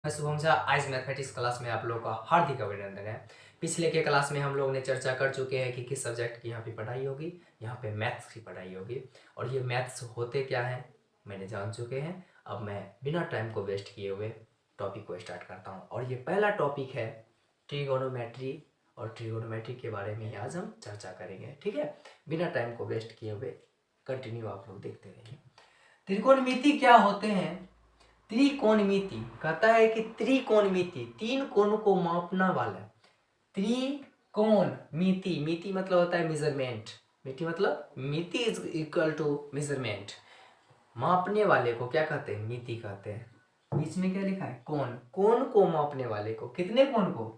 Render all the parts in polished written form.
मैं शुभम झा। आज mathematics class में आप लोगों का हार्दिक अभिनंदन है। पिछले के क्लास में हम लोग ने चर्चा कर चुके हैं कि किस सब्जेक्ट की यहाँ पे पढ़ाई होगी। यहाँ पे मैथ्स की पढ़ाई होगी और ये मैथ्स होते क्या हैं मैंने जान चुके हैं। अब मैं बिना टाइम को वेस्ट किए हुए टॉपिक को स्टार्ट करता हूँ और ये पहला टॉपिक है ट्रिगोनोमेट्री। और ट्रिगोनोमेट्री के बारे में आज हम चर्चा करेंगे, ठीक है। बिना टाइम को वेस्ट किए हुए कंटिन्यू आप लोग देखते रहिए। त्रिकोणमिति क्या होते हैं? त्रिकोणमिति कहता है कि त्रिकोणमिति तीन कोण को मापना वाला। त्रिकोणमिति, मिति मतलब होता है मेजरमेंट। मिति मतलब मिति इज इक्वल टू मेजरमेंट। मापने वाले को क्या कहते हैं? मिति कहते हैं। बीच में क्या लिखा है? कोण। कोण को मापने वाले को, कितने कोण को?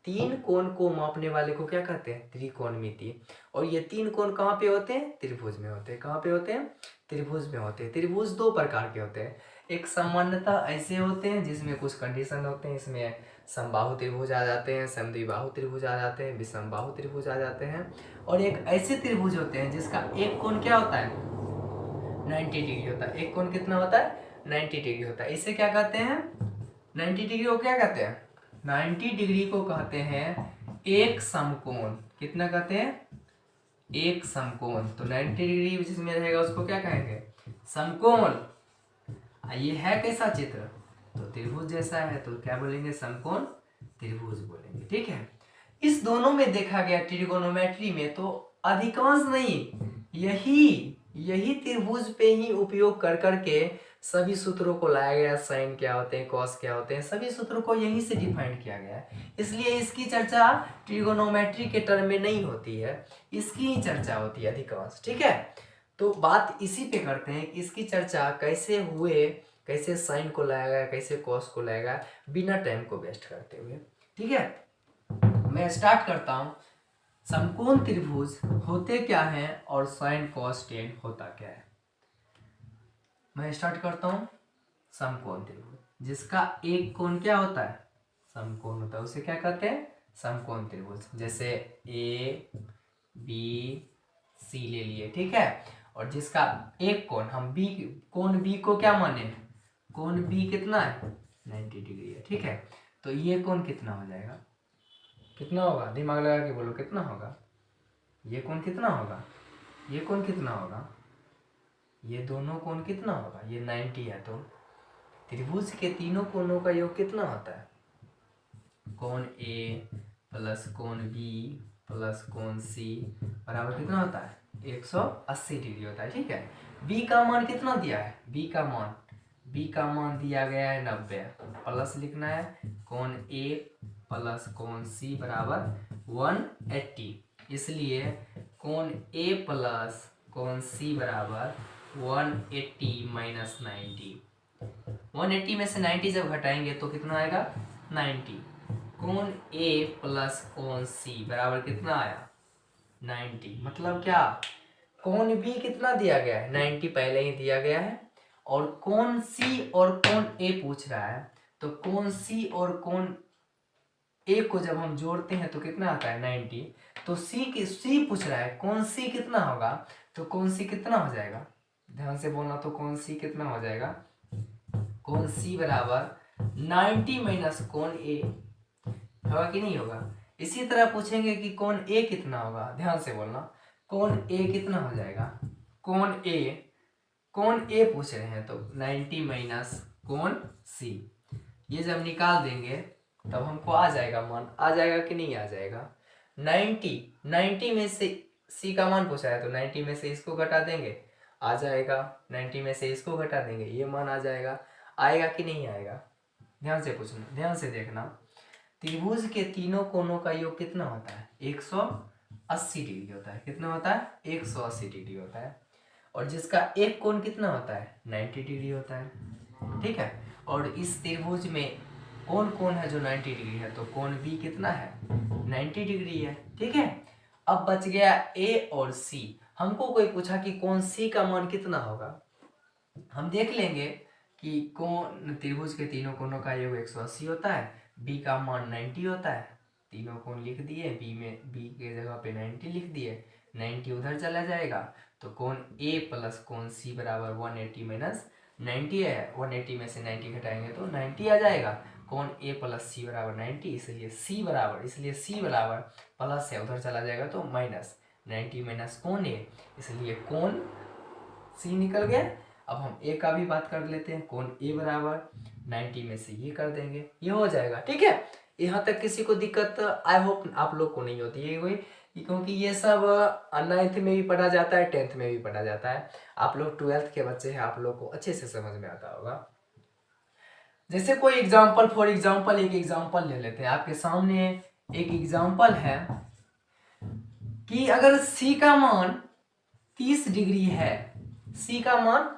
तीन कोण को मापने वाले को क्या कहते हैं? त्रिकोणमिति। और ये तीन कोण कहाँ पे होते हैं? त्रिभुज में होते हैं। कहाँ पे होते हैं? त्रिभुज में होते हैं। त्रिभुज दो प्रकार के होते हैं। एक सामान्यतः ऐसे होते हैं जिसमें कुछ कंडीशन होते हैं। इसमें समबाहु त्रिभुज आ जाते हैं, समद्विबाहु त्रिभुज आ जाते हैं, विषमबाहु त्रिभुज आ जाते हैं। और एक ऐसे त्रिभुज होते हैं जिसका एक कोण क्या होता है? 90 डिग्री होता है। एक कोण कितना होता है? 90 डिग्री होता है। इसे क्या कहते हैं? 90 डिग्री को क्या कहते हैं? 90 डिग्री को कहते हैं एक समकोण। कितना कहते हैं? एक समकोण। तो 90 डिग्री जिसमें रहेगा उसको क्या कहेंगे? समकोण। ये है कैसा चित्र? तो त्रिभुज जैसा है, तो क्या बोलेंगे? समकोण त्रिभुज बोलेंगे, ठीक है। इस दोनों में देखा गया ट्रिगोनोमेट्री में तो अधिकांश नहीं, यही त्रिभुज पे ही उपयोग कर करके सभी सूत्रों को लाया गया। साइन क्या होते हैं, कॉस क्या होते हैं, सभी सूत्रों को यहीं से डिफाइन किया गया है। इसलिए इसकी चर्चा ट्रिगोनोमेट्री के टर्म में नहीं होती है, इसकी ही चर्चा होती है अधिकांश, ठीक है। तो बात इसी पे करते हैं कि इसकी चर्चा कैसे हुए, कैसे साइन को लाया गया, कैसे कॉस को लाया गया, बिना टाइम को वेस्ट करते हुए, ठीक है। मैं स्टार्ट करता हूं। समकोण त्रिभुज होते क्या हैं और साइन कॉस टेन होता क्या है। मैं स्टार्ट करता हूं। समकोण त्रिभुज जिसका एक कोण क्या होता है? समकोण होता है, उसे क्या कहते हैं? समकोण त्रिभुज। जैसे ए बी सी ले लिए, ठीक है। और जिसका एक कोण, हम बी कोण बी को क्या माने? कोण बी कितना है? 90 डिग्री है, ठीक है। तो ये कोण कितना हो जाएगा? कितना होगा? दिमाग लगा के बोलो, कितना होगा? ये कोण कितना होगा? ये कोण कितना होगा? ये दोनों कोण कितना होगा? ये 90 है, तो त्रिभुज के तीनों कोणों का योग कितना होता है? कोण ए प्लस कोण बी प्लस कोण सी बराबर कितना होता है? 180 डिग्री होता है, ठीक है। बी का मान कितना दिया है? बी का मान दिया गया है 90। प्लस लिखना है कोण ए प्लस कोण सी बराबर 180। इसलिए कोण ए प्लस कोण सी बराबर 180 माइनस 90। 180 में से 90 जब घटाएंगे तो कितना आएगा? 90। कोण ए प्लस कोण सी बराबर कितना आया? 90। मतलब क्या? कोण बी कितना दिया गया है? 90 पहले ही दिया गया है। और कोण सी और कोण ए पूछ रहा है, तो कोण सी और कोण ए को जब हम जोड़ते हैं तो कितना आता है? 90। तो सी पूछ रहा है, कोण सी कितना होगा? तो कोण सी कितना हो जाएगा? ध्यान से बोलना। तो कोण सी कितना हो जाएगा? कोण सी बराबर 90 माइनस कोण ए होगा कि नहीं होगा? इसी तरह पूछेंगे कि कोण ए कितना होगा। ध्यान से बोलना। कोण ए कितना हो जाएगा? कोण ए पूछ रहे हैं तो 90 माइनस कोण सी। ये जब निकाल देंगे तब हमको आ जाएगा मान। आ जाएगा कि नहीं आ जाएगा? 90 में से सी का मान पूछा है तो 90 में से इसको घटा देंगे, आ जाएगा। 90 में से इसको घटा देंगे, ये मान आ जाएगा। आएगा कि नहीं आएगा? ध्यान से पूछना, ध्यान से देखना। त्रिभुज के तीनों कोणों का योग कितना होता है? 180 डिग्री होता है। कितना होता है? 180 डिग्री होता है। और जिसका एक कोण कितना होता है? 90 डिग्री होता है, ठीक है। और इस त्रिभुज में कौन कौन है जो 90 डिग्री है? तो कोण बी कितना है? 90 डिग्री है, ठीक है। अब बच गया ए और सी। हमको कोई पूछा कि कोण सी का मान कितना होगा। हम देख लेंगे कि कोण त्रिभुज के तीनों कोणों का योग 180 होता है। बी का मान 90 होता है। तीनों कोण लिख दिए, बी के जगह पे 90 लिख दिए। 90 उधर चला जाएगा तो कोण ए प्लस कोण सी बराबर 180 माइनस 90 है, 180 में से 90 घटाएंगे तो 90 आ जाएगा। कौन ए प्लस सी बराबर 90, इसलिए सी बराबर प्लस है, उधर चला जाएगा तो माइनस 90 माइनस कौन ए, इसलिए कौन सी निकल गया। अब हम ए का भी बात कर लेते हैं, कौन ए बराबर 90 में से ये कर देंगे, ये हो जाएगा। ठीक है, यहाँ तक किसी को दिक्कत आई होप आप लोग को नहीं होती है कोई, क्योंकि ये सब 9th में भी पढ़ा जाता है, 10th में भी पढ़ा जाता है। आप लोग 12th के बच्चे हैं, आप लोग को अच्छे से समझ में आता होगा। जैसे कोई एग्जाम्पल, फॉर एग्जाम्पल एक एग्जाम्पल ले लेते हैं। आपके सामने एक एग्जाम्पल है कि अगर सी का मान 30 डिग्री है, सी का मान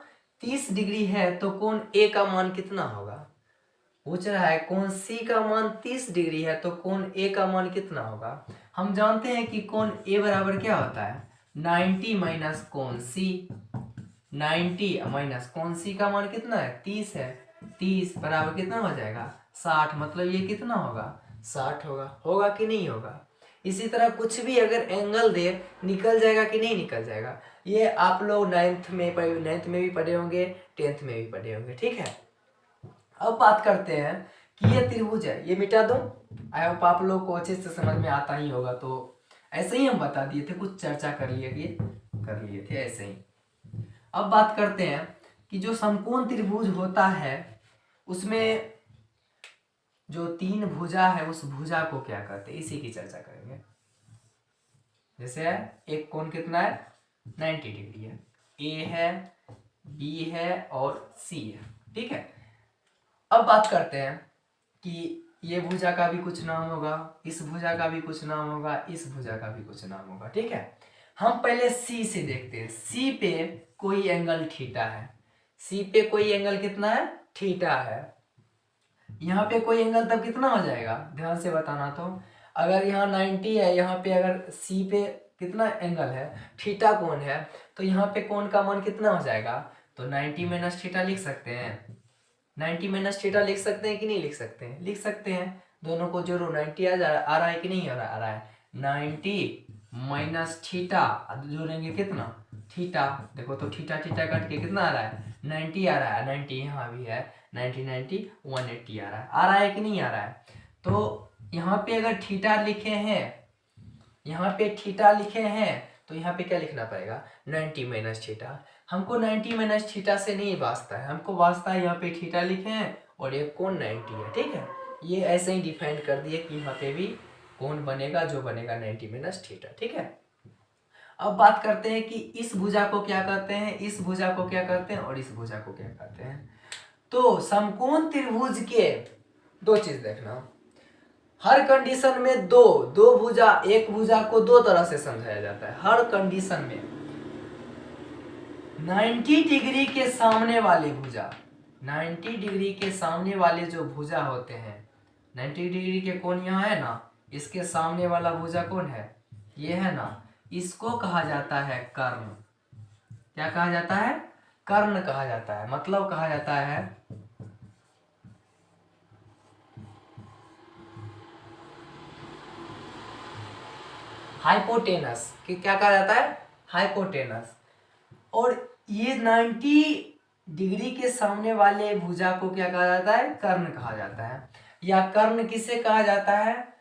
30 डिग्री है तो कोण ए का मान कितना होगा। पूछ रहा है कोण सी का मान 30 डिग्री है तो कोण ए का मान कितना होगा। हम जानते हैं कि कोण ए बराबर क्या होता है 90 माइनस कोण सी, 90 माइनस कोण सी का मान कितना है 30 है, 30 बराबर कितना हो जाएगा 60, मतलब ये कितना होगा 60 होगा। होगा कि नहीं होगा। इसी तरह कुछ भी अगर एंगल दे निकल जाएगा कि नहीं निकल जाएगा। ये आप लोग 9th में भी पढ़े होंगे, 10th में भी पढ़े होंगे। ठीक है, अब बात करते हैं कि ये त्रिभुज है, ये मिटा दो। आई होप आप लोग को अच्छे से समझ में आता ही होगा, तो ऐसे ही हम बता दिए थे, कुछ चर्चा कर लिए थे ऐसे ही। अब बात करते हैं कि जो समकोण त्रिभुज होता है उसमें जो 3 भुजा है उस भुजा को क्या कहते हैं, इसी की चर्चा करेंगे। जैसे एक कोण कितना है 90 डिग्री है, ए है, बी है और सी है। ठीक है, अब बात करते हैं कि ये भुजा का भी कुछ नाम होगा, इस भुजा का भी कुछ नाम होगा, इस भुजा का भी कुछ नाम होगा। ठीक है, हम पहले सी से देखते हैं। सी पे कोई एंगल थीटा है, सी पे कोई एंगल कितना है थीटा है। यहाँ पे कोई एंगल तब कितना हो जाएगा, ध्यान से बताना। तो अगर यहाँ 90 है, यहाँ पे अगर सी पे कितना एंगल है थीटा कोण है, तो यहाँ पे कोण का मान कितना हो जाएगा, तो 90 माइनस थीटा लिख सकते हैं। 90 माइनस थीटा लिख सकते हैं कि नहीं लिख सकते हैं, लिख सकते हैं। दोनों को जोड़ो, 90 आ रहा है कि नहीं आ रहा है 90 माइनस थीटा, जोड़ेंगे कितना थीटा। देखो तो थीटा थीटा कट के कितना आ रहा है 90 आ रहा है, 90 यहाँ भी है 90 90 180 आ रहा है कि नहीं आ रहा है। तो यहाँ पे अगर थीटा लिखे हैं, यहाँ पे थीटा लिखे हैं तो यहाँ पे क्या लिखना पड़ेगा 90 माइनस थीटा। हमको 90 माइनस थीटा से नहीं वास्ता है, हमको वास्ता है यहाँ पे थीटा लिखे हैं और ये कोण 90 है। ठीक है, ये ऐसे ही डिफाइन कर दिए कि यहाँ पे भी कोण बनेगा जो बनेगा 90 माइनस थीटा। ठीक है, अब बात करते हैं कि इस भुजा को क्या कहते हैं, इस भुजा को क्या कहते हैं और इस भुजा को क्या कहते हैं। तो समकोण त्रिभुज के दो चीज देखना, हर कंडीशन में दो भुजा, एक भुजा को दो तरह से समझाया जाता है हर कंडीशन में। 90 डिग्री के सामने वाले भुजा, 90 डिग्री के सामने वाले जो भुजा होते हैं, 90 डिग्री के कोण यहाँ है ना, इसके सामने वाला भुजा कौन है, ये है ना, इसको कहा जाता है कर्ण। क्या कहा जाता है, कर्ण कहा जाता है। मतलब कहा जाता है हाइपोटेनस, कि क्या कहा जाता है हाइपोटेनस। और ये 90 डिग्री के सामने वाले भुजा को क्या कहा जाता है, कर्ण कहा जाता है। या कर्ण किसे कहा जाता है,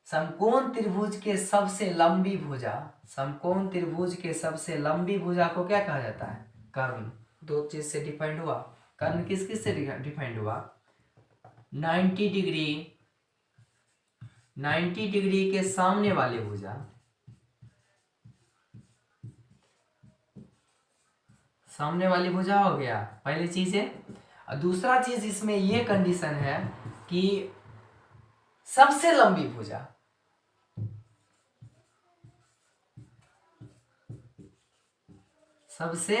समकोण त्रिभुज के सबसे लंबी भुजा, समकोण त्रिभुज के सबसे लंबी भुजा को क्या कहा जाता है, कर्ण। दो चीज से डिफाइंड हुआ, कर्ण किस किस से डिफाइंड हुआ, 90 डिग्री के सामने वाले भुजा, सामने वाली भुजा हो गया पहली चीज है। और दूसरा चीज इसमें ये कंडीशन है कि सबसे लंबी भुजा, सबसे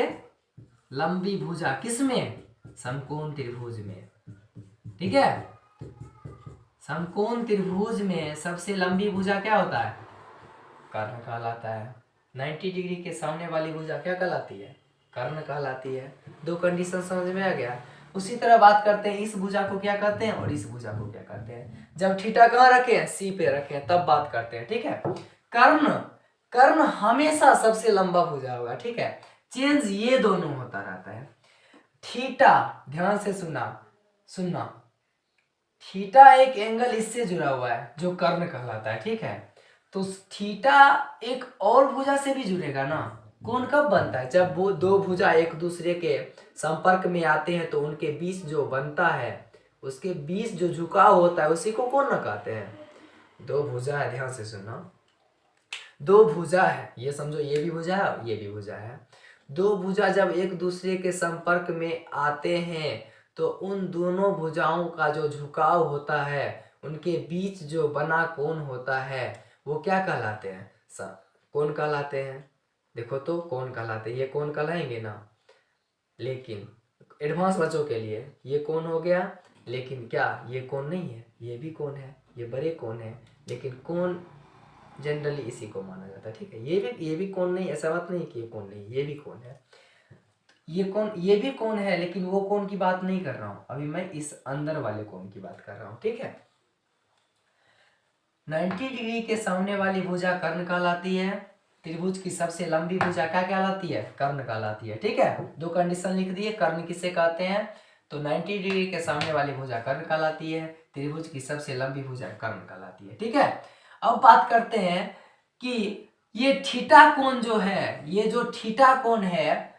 लंबी भुजा किसमें, समकोण त्रिभुज में। ठीक है, समकोण त्रिभुज में सबसे लंबी भुजा क्या होता है, कर्ण कहलाता है। 90 डिग्री के सामने वाली भुजा क्या कहलाती है, कर्ण कहलाती है। दो कंडीशन समझ में आ गया। उसी तरह बात करते हैं इस भुजा को क्या कहते हैं और इस भुजा को क्या कहते हैं। जब थीटा कहाँ रखे, सी पे रखे, तब बात करते हैं। ठीक है, कर्ण हमेशा सबसे लंबा भुजा होगा। ठीक है, चेंज ये दोनों होता रहता है। थीटा, ध्यान से सुनना, थीटा एक एंगल इससे जुड़ा हुआ है जो कर्ण कहलाता है, ठीक है। तो थीटा एक और भुजा से भी जुड़ेगा ना। कोण कब बनता है? जब वो दो भुजा एक दूसरे के संपर्क में आते हैं तो उनके बीच जो बनता है, उसके बीच जो झुकाव होता है उसी को कोण कहते हैं। दो भुजा है, ध्यान से सुनना, दो भुजा है, ये समझो, ये भी भुजा है, ये भी भुजा है। दो भुजा जब एक दूसरे के संपर्क में आते हैं तो उन दोनों भुजाओं का जो झुकाव होता है, उनके बीच जो बना कोण होता है, वो क्या कहलाते हैं? कोण कहलाते हैं। देखो तो कोण कहलाते हैं, ये कोण कहलाएंगे ना। लेकिन एडवांस बच्चों के लिए ये कोण हो गया, लेकिन क्या ये कोण नहीं है? ये भी कोण है, ये बड़े कोण है, लेकिन कोण जनरली इसी को माना जाता है, ठीक है। ये भी कोण नहीं, ऐसा बात नहीं कि ये कोण नहीं, ये भी कोण है, ये भी कोण है, लेकिन वो कोण की बात नहीं कर रहा हूं अभी, मैं इस अंदर वाले कोण की बात कर रहा हूं, ठीक है। 90 डिग्री के सामने वाली भुजा कर्ण कहलाती है। त्रिभुज की सबसे लंबी भुजा क्या कहलाती है? कर्ण कहलाती है, ठीक है। दो कंडीशन लिख दिए, कर्ण किसे कहते हैं? तो 90 डिग्री के सामने वाली भुजा कर्ण कहलाती है, त्रिभुज की सबसे लंबी भुजा कर्ण कहलाती है, ठीक है। अब बात करते हैं कि ये थीटा कोण जो है, ये जो थीटा कोण है,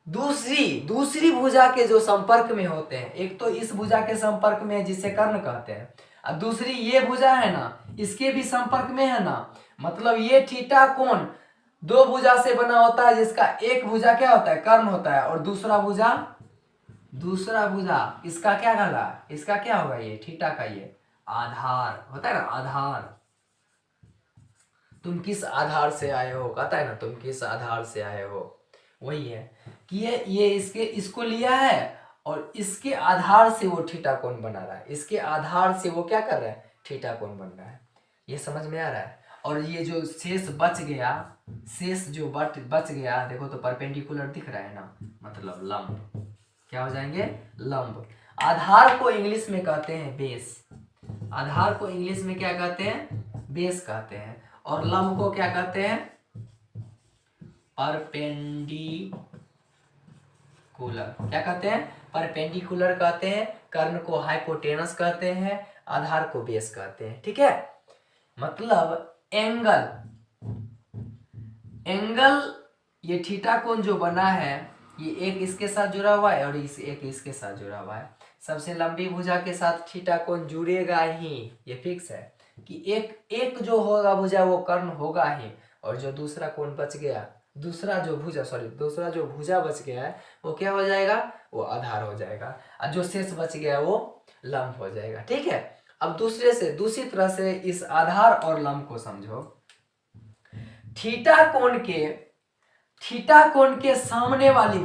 दूसरी भुजा के जो संपर्क में होते हैं, एक तो इस भुजा के संपर्क में है जिसे कर्ण कहते हैं, और दूसरी ये भुजा है ना, इसके भी संपर्क में है ना। मतलब ये थीटा कोण दो भुजा से बना होता है, जिसका एक भुजा क्या होता है? कर्ण होता है, और दूसरा भुजा इसका क्या कहला? इसका क्या होगा? ये थीटा का ये आधार होता है ना, आधार। तुम किस आधार से आए हो, कहता है ना, तुम किस आधार से आए हो, वही है कि ये इसको लिया है और इसके आधार से वो थीटा कोण बना रहा है, इसके आधार से वो क्या कर रहा है? थीटा कोण बन रहा है। ये समझ में आ रहा है? और ये जो शेष बच गया, देखो तो परपेंडिकुलर दिख रहा है ना, मतलब लंब। क्या हो जाएंगे? लंब। आधार को इंग्लिश में कहते हैं बेस, आधार को इंग्लिश में क्या कहते हैं? बेस कहते हैं। और लंब को क्या कहते हैं? परपेंडिकुलर। क्या कहते हैं? परपेंडिकुलर कहते हैं। कर्ण को हाइपोटेनस कहते हैं, आधार को बेस कहते हैं, ठीक है। मतलब एंगल ये थीटा कोण जो बना है, ये एक इसके साथ जुड़ा हुआ है और एक इसके साथ जुड़ा हुआ है। सबसे लंबी भुजा के साथ थीटा कोण जुड़ेगा ही, ये फिक्स है कि एक जो होगा भुजा वो कर्ण होगा ही, और जो दूसरा कोण बच गया, दूसरा जो भुजा बच गया है, वो क्या हो जाएगा? वो आधार हो जाएगा, और जो शेष बच गया वो लंब हो जाएगा, ठीक है। अब दूसरी तरह से इस आधार और लंब को समझो। थीटा कोण के सामने वाली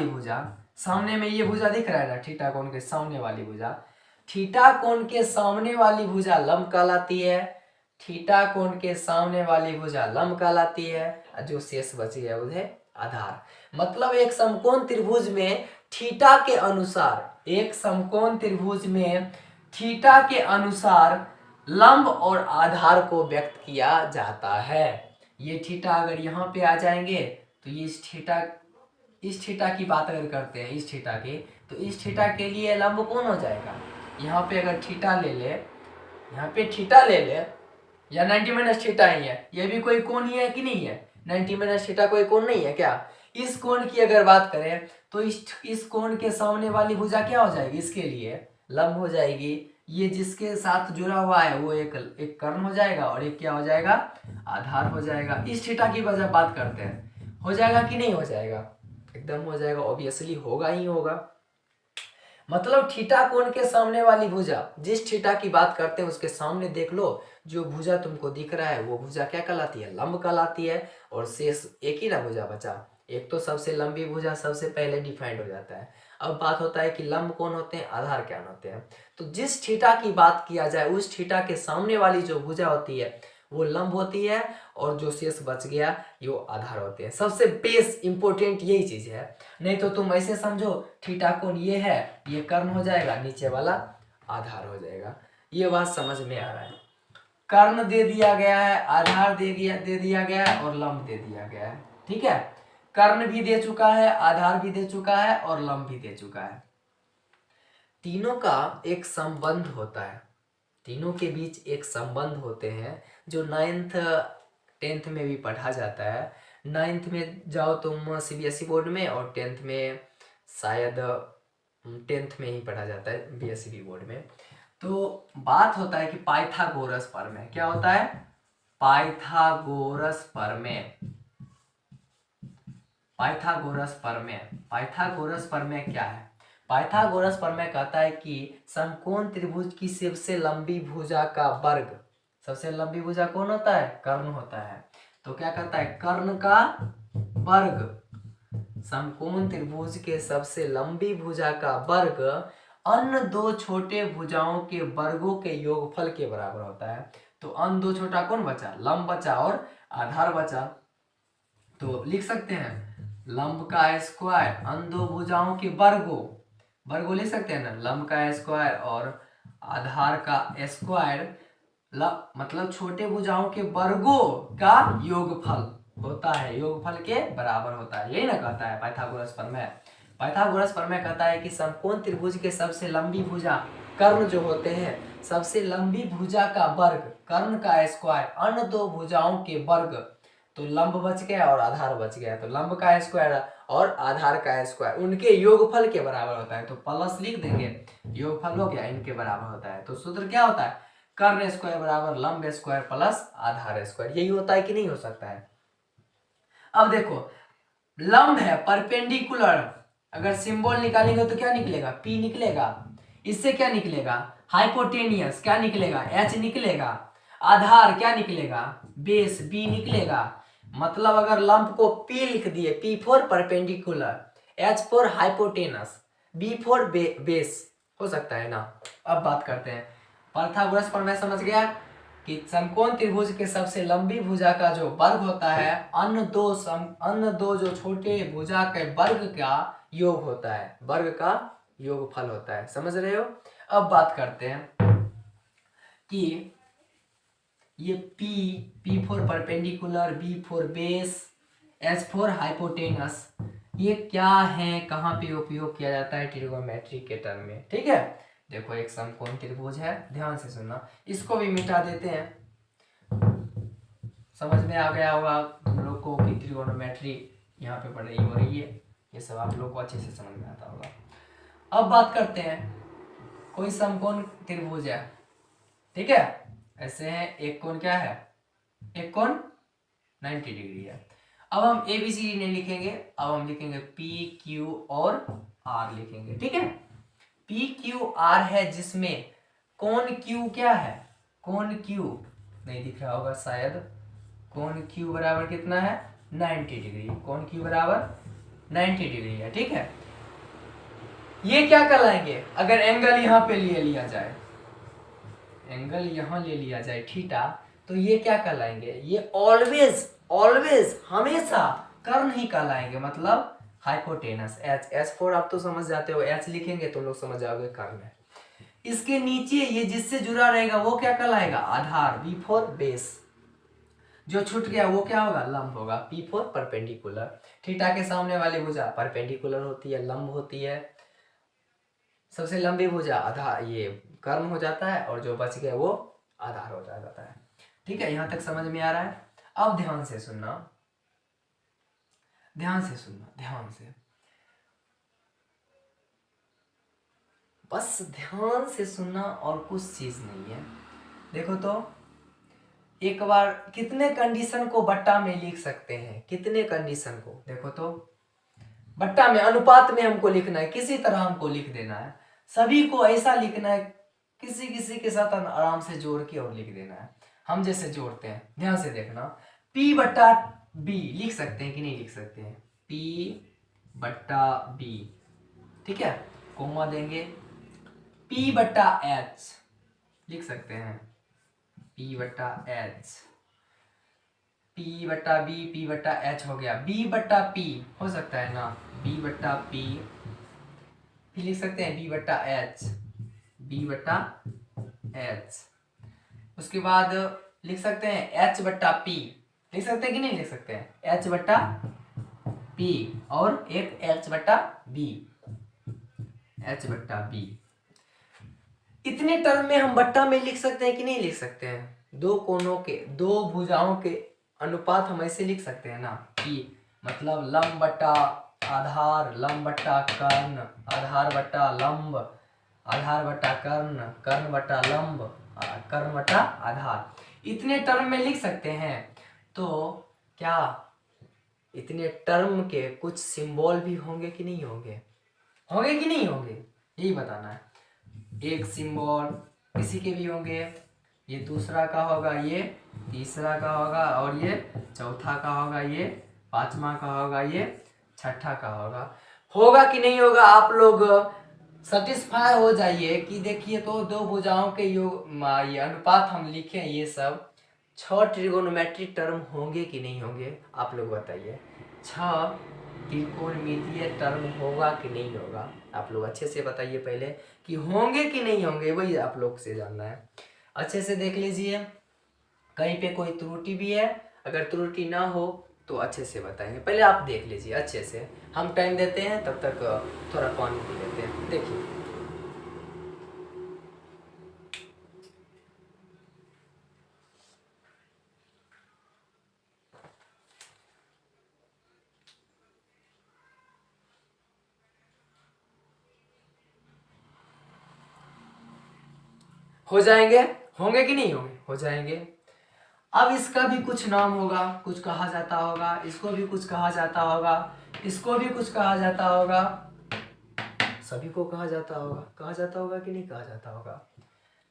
भुजा, सामने में ये भुजा दिख रहा है ना, थीटा कोण के सामने वाली भुजा, थीटा कोण के सामने वाली भुजा लंब कहलाती है, थीटा कोण के सामने वाली भुजा लंब कहलाती है, और जो शेष बची है उसे आधार। मतलब एक समकोण त्रिभुज में थीटा के अनुसार लंब और आधार को व्यक्त किया जाता है। ये थीटा अगर यहाँ पे आ जाएंगे तो ये इस थीटा की बात अगर करते हैं, इस थीटा की, तो इस थीटा के लिए लंब कौन हो जाएगा? यहाँ पे अगर थीटा ले ले, या 90 माइनस थीटा ही है, ये भी कोई कोण ही है कि नहीं है? 90 माइनस थीटा कोई कोण नहीं है क्या? इस कोण की अगर बात करें तो इस कोण के सामने वाली भुजा क्या हो जाएगी? इसके लिए लंब हो जाएगी। ये जिसके साथ जुड़ा हुआ है वो एक कर्ण हो जाएगा और एक क्या हो जाएगा? आधार हो जाएगा। इस थीटा की वजह बात करते हैं, हो जाएगा कि नहीं हो जाएगा? एकदम हो जाएगा, ऑब्वियसली होगा ही होगा। मतलब थीटा कोण के सामने वाली भुजा, जिस थीटा की बात करते हैं उसके सामने देख लो, जो भुजा तुमको दिख रहा है वो भुजा क्या कहलाती है? लंब कहलाती है। और शेष एक ही ना भुजा बचा, एक तो सबसे लंबी भुजा सबसे पहले डिफाइंड हो जाता है। अब बात होता है कि लंब कौन होते हैं, आधार क्या होते हैं। तो जिस थीटा की बात किया जाए उस थीटा के सामने वाली जो भुजा होती है वो लंब होती है, और जो शेष बच गया वो आधार होते हैं। सबसे बेस इंपॉर्टेंट यही चीज है। नहीं तो तुम ऐसे समझो थीटा कोण ये है, ये कर्ण हो जाएगा, नीचे वाला आधार हो जाएगा। ये बात समझ में आ रहा है? कर्ण दे दिया गया है, आधार दे दिया गया है और लंब दे दिया गया है, ठीक है। कर्ण भी दे चुका है, आधार भी दे चुका है और लंब भी दे चुका है। तीनों का एक संबंध होता है, तीनों के बीच एक संबंध होते हैं जो 9th 10th में भी पढ़ा जाता है। 9th में जाओ तुम सीबीएसई बोर्ड में, और 10th में शायद 10th में ही पढ़ा जाता है बीएसई बोर्ड में। तो बात होता है कि पाइथागोरस प्रमेय क्या होता है, पाइथागोरस प्रमेय, पाइथागोरस प्रमेय। पाइथागोरस प्रमेय क्या है, पाइथागोरस प्रमेय कहता है कि समकोण त्रिभुज की सबसे लंबी भुजा का वर्ग, सबसे लंबी भुजा कौन होता है, कर्ण होता है। तो क्या कहता है, कर्ण का वर्ग, समकोण त्रिभुज के सबसे लंबी भुजा का वर्ग अन्य दो छोटे भुजाओं के वर्गों के योगफल के बराबर होता है। तो अन्य दो छोटा कौन बचा, लंब बचा और आधार बचा। तो लिख सकते हैं लंब का स्क्वायर अन्य दो भुजाओं के वर्गों, वर्गों लिख सकते हैं ना, लंब का स्क्वायर और आधार का स्क्वायर, मतलब छोटे भुजाओं के वर्गों का योगफल होता है, योगफल के बराबर होता है, यही ना कहता है पाइथागोरस प्रमेय। पाइथागोरस प्रमेय कहता है कि समकोण त्रिभुज के सबसे लंबी भुजा कर्ण जो होते हैं, सबसे लंबी भुजा का वर्ग कर्ण का स्क्वायर अन्य दो भुजाओं के वर्ग, तो लंब बच गया और आधार बच गया, तो लंब का स्क्वायर और आधार का स्क्वायर उनके योगफल के बराबर होता है। तो प्लस लिख देंगे, योगफल हो गया, इनके बराबर होता है। तो सूत्र क्या होता है, कर्ण स्क्वायर बराबर लंब स्क्वायर प्लस आधार स्क्वायर, यही होता है कि नहीं हो सकता है। अब देखो लंब है परपेंडिकुलर, अगर सिंबल निकालेंगे तो क्या निकलेगा, P निकलेगा, इससे क्या निकलेगा, हाइपोटेनियस क्या निकलेगा, H निकलेगा, आधार क्या निकलेगा, बेस B निकलेगा। मतलब अगर लंब को P लिख दिए, P for perpendicular, H for hypotenuse, B for base, हो सकता है ना। अब बात करते हैं पाइथागोरस प्रमेय, समझ गया कि समकोण त्रिभुज के सबसे लंबी भुजा का जो वर्ग होता है अन्य दो जो छोटे भुजा के वर्ग का योग होता है, वर्ग का योगफल होता है, समझ रहे हो। अब बात करते हैं कि ये P for perpendicular, B for base, H for hypotenuse, ये क्या है, कहाँ पे उपयोग किया जाता है ट्रिगोनोमेट्री के टर्म में, ठीक है। देखो एक समकोण त्रिभुज है, ध्यान से सुनना, इसको भी मिटा देते हैं। समझ में आ गया होगा तुम लोग को कि ट्रिगोनोमेट्री यहाँ पे पढ़ाई हो रही है, ये सब आप लोग को अच्छे से समझ में आता होगा। अब बात करते हैं, कोई समकोण त्रिभुज है, ठीक है, ऐसे है, एक कोण क्या है, एक कोण 90 डिग्री है। अब हम ABCD नहीं लिखेंगे, अब हम लिखेंगे PQ और R लिखेंगे, ठीक है। PQR है जिसमें कोण Q क्या है, कोण Q नहीं दिख रहा होगा शायद, कोण Q बराबर कितना है, 90 डिग्री, कोण Q बराबर 90 डिग्री है, ठीक है। ये क्या कहलाएंगे, अगर एंगल यहाँ पे लिया जाए, एंगल यहाँ ले लिया जाए थीटा, तो ये क्या कहलाएंगे, ये ऑलवेज हमेशा कर्ण ही कहलाएंगे, मतलब हाइपोटेनस। H फॉर आप तो समझ जाते हो, H लिखेंगे तो लोग समझ जाओगे कर्ण है। इसके नीचे ये जिससे जुड़ा रहेगा वो क्या कहलाएगा, आधार, B फॉर बेस, जो छूट गया वो क्या होगा, लंब होगा, P फॉर परपेंडिकुलर। थीटा के सामने वाली भुजा परपेंडिकुलर होती है, लंब होती है, सबसे लंबी भुजा आधार, ये कर्ण हो जाता है, और जो बच गया वो आधार हो जाता है, ठीक है। यहां तक समझ में आ रहा है। अब ध्यान से सुनना, ध्यान से सुनना, ध्यान से, बस ध्यान से सुनना और कुछ चीज नहीं है। देखो तो एक बार कितने कंडीशन को बट्टा में लिख सकते हैं, कितने कंडीशन को, देखो तो बट्टा में अनुपात में हमको लिखना है, किसी तरह हमको लिख देना है, सभी को ऐसा लिखना है, किसी किसी के साथ आराम से जोड़ के और लिख देना है। हम जैसे जोड़ते हैं, ध्यान से देखना, P बट्टा B लिख सकते हैं कि नहीं लिख सकते हैं, P बट्टा B, ठीक है, कोमा देंगे, P बट्टा H लिख सकते हैं, P बट्टा H, P बट्टा B, P बट्टा H हो गया, B बट्टा P हो सकता है ना, B बट्टा P, फिर लिख सकते हैं B बट्टा H, B बट्टा H, उसके बाद लिख सकते हैं H बट्टा P, लिख सकते हैं कि नहीं लिख सकते हैं, H बट्टा P और एक H बटा B, H बटा B। इतने टर्म में हम बट्टा में लिख सकते हैं कि नहीं लिख सकते हैं? दो कोनों के, दो भुजाओं के अनुपात हम ऐसे लिख सकते हैं ना कि मतलब लंब बट्टा आधार, लंब बट्टा कर्ण, आधार बट्टा लंब, आधार बट्टा कर्ण, कर्ण बट्टा लंब, कर्ण बट्टा आधार। इतने टर्म में लिख सकते हैं। तो क्या इतने टर्म के कुछ सिंबल भी होंगे कि नहीं होंगे? होंगे कि नहीं होंगे, यही बताना है। एक सिंबल किसी के भी होंगे, ये दूसरा का होगा, ये तीसरा का होगा, और ये चौथा का होगा, ये पांचवा का होगा, ये छठा का होगा। होगा कि नहीं होगा, आप लोग सेटिस्फाई हो जाइए कि देखिए तो दो भुजाओं के योग ये अनुपात हम लिखे, ये सब 6 ट्रिगोनोमेट्रिक टर्म होंगे कि नहीं होंगे, आप लोग बताइए। 6 त्रिकोणमितीय टर्म होगा कि नहीं होगा, आप लोग अच्छे से बताइए पहले कि होंगे कि नहीं होंगे, वही आप लोग से जानना है। अच्छे से देख लीजिए, कहीं पे कोई त्रुटि भी है, अगर त्रुटि ना हो तो अच्छे से बताएंगे। पहले आप देख लीजिए अच्छे से, हम टाइम देते हैं, तब तक थोड़ा पानी पी लेते हैं। देखिए हो जाएंगे, होंगे कि नहीं होंगे, हो जाएंगे। अब इसका भी कुछ नाम होगा, कुछ कहा जाता होगा, इसको भी कुछ कहा जाता होगा, इसको भी कुछ कहा जाता होगा, सभी को कहा जाता होगा कि नहीं कहा जाता होगा।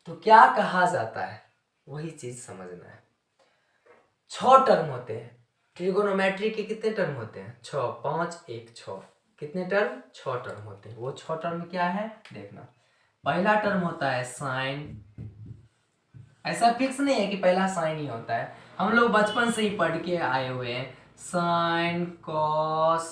तो क्या कहा जाता है, वही चीज समझना है। 6 टर्म होते हैं ट्रिगोनोमेट्री के। कितने टर्म होते हैं? 6, 5, 1, 6। कितने टर्म? 6 टर्म होते हैं। वो 6 टर्म क्या है देखना। पहला टर्म होता है साइन। ऐसा फिक्स नहीं है कि पहला साइन ही होता है, हम लोग बचपन से ही पढ़ के आए हुए हैं। साइन, कॉस,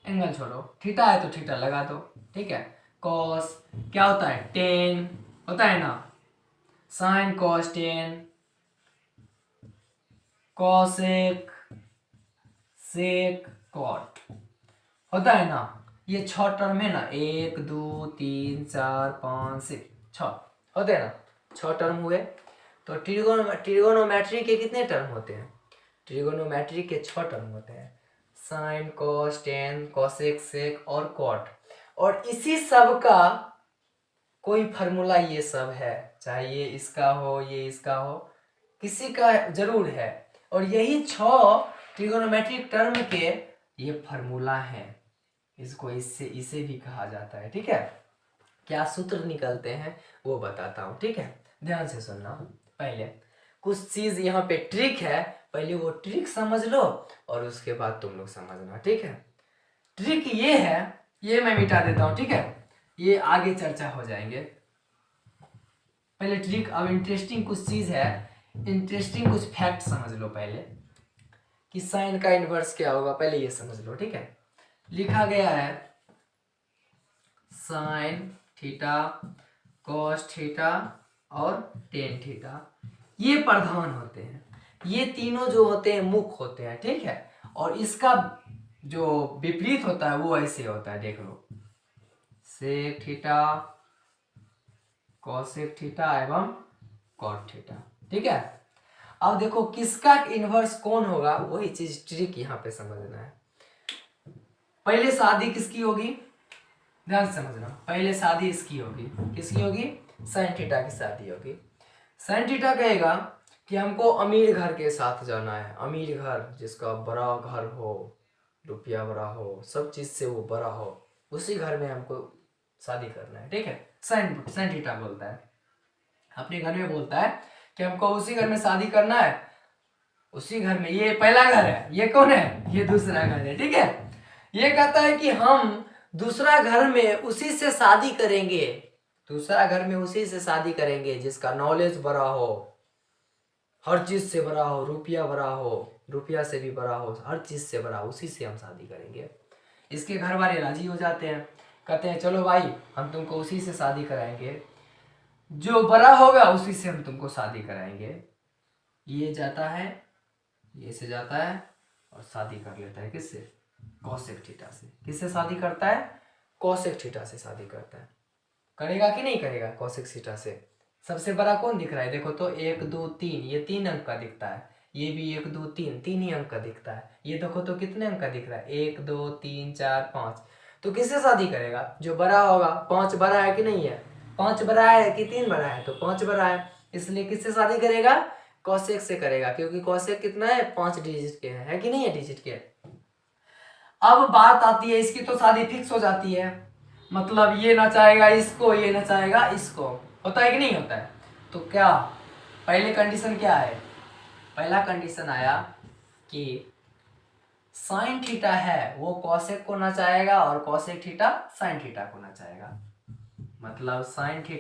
एंगल छोड़ो, थीटा है तो थीटा लगा दो, ठीक है। कॉस क्या होता है? टेन होता है ना, साइन कॉस टेन, कॉसेक, सेक, कॉट होता है ना। ये 6 टर्म है ना, 1 2 3 4 5 6 6 होते हैं ना, 6 टर्म हुए। तो ट्रिगोनोमेट्री के कितने टर्म होते हैं? ट्रिगोनोमेट्री के 6 टर्म होते हैं, साइन, कॉस, टेन, कॉसेक, सेक और कॉट। और इसी सब का कोई फार्मूला ये सब है, चाहे ये इसका हो, ये इसका हो, किसी का जरूर है। और यही 6 ट्रिगोनोमेट्रिक टर्म के ये फार्मूला है। इसको इससे इसे भी कहा जाता है, ठीक है। क्या सूत्र निकलते हैं वो बताता हूँ, ठीक है। ध्यान से सुनना। पहले कुछ चीज यहाँ पे ट्रिक है, पहले वो ट्रिक समझ लो और उसके बाद तुम लोग समझना, ठीक है। ट्रिक ये है, ये मैं मिटा देता हूँ, ठीक है, ये आगे चर्चा हो जाएंगे। पहले ट्रिक, अब इंटरेस्टिंग कुछ चीज है, इंटरेस्टिंग कुछ फैक्ट समझ लो पहले कि साइन का इनवर्स क्या होगा, पहले ये समझ लो, ठीक है। लिखा गया है साइन थीटा, कॉस थीटा और टेन थीटा, ये प्रधान होते हैं। ये तीनों जो होते हैं मुख्य होते हैं, ठीक है। और इसका जो विपरीत होता है वो ऐसे होता है, देख लो, सेक थीटा, कॉसेक थीटा एवं कॉट थीटा, ठीक है। अब देखो किसका इनवर्स कौन होगा, वही चीज ट्रिक यहाँ पे समझना है। पहले शादी किसकी होगी, ध्यान से समझना। पहले शादी इसकी होगी, किसकी होगी? साइन थीटा की शादी होगी। साइन थीटा कहेगा कि हमको अमीर घर के साथ जाना है, अमीर घर जिसका बड़ा घर हो, रुपया बड़ा हो, सब चीज से वो बड़ा हो, उसी घर में हमको शादी करना है, ठीक है। साइन थीटा बोलता है, अपने घर में बोलता है कि हमको उसी घर में शादी करना है, उसी घर में। ये पहला घर है, ये कौन है? ये दूसरा घर है, ठीक है। ये कहता है कि हम दूसरा घर में उसी से शादी करेंगे, दूसरा घर में उसी से शादी करेंगे जिसका नॉलेज बड़ा हो, हर चीज से बड़ा हो, रुपया बड़ा हो, रुपया से भी बड़ा हो, हर चीज से बड़ा, उसी से हम शादी करेंगे। इसके घर वाले राजी हो जाते हैं, कहते हैं चलो भाई हम तुमको उसी से शादी कराएंगे, जो बड़ा होगा उसी से हम तुमको शादी कराएंगे। ये जाता है, ये से जाता है, और शादी कर लेता है किससे? कॉसेक थीटा से। किससे शादी करता है? कॉसेक थीटा से शादी करता है। करेगा कि नहीं करेगा? कॉसेक थीटा से। सबसे बड़ा कौन दिख रहा है? देखो तो 1 2 3, ये 3 अंक का दिखता है। ये भी 1 2 3, 3 ही अंक का दिखता है। ये देखो तो कितने अंक का दिख रहा है? 1 2 3 4 5। तो किससे शादी करेगा? जो बड़ा होगा। 5 बड़ा है कि नहीं है? 5 बड़ा है कि 3 बड़ा है? तो 5 बड़ा है, इसलिए किससे शादी करेगा? कॉसेक से करेगा, क्योंकि कॉसेक कितना है? 5 डिजिट के है कि नहीं है? डिजिट के। अब बात आती है इसकी, तो शादी फिक्स हो जाती है। मतलब ये ना चाहेगा इसको, ये ना चाहेगा इसको। होता है कि नहीं होता है? तो क्या पहले कंडीशन क्या है? पहला कंडीशन आया कि साइन थीटा है वो कॉसेक को ना चाहेगा और कॉसेक थीटा साइन थीटा को ना चाहेगा। मतलब साइन थीटा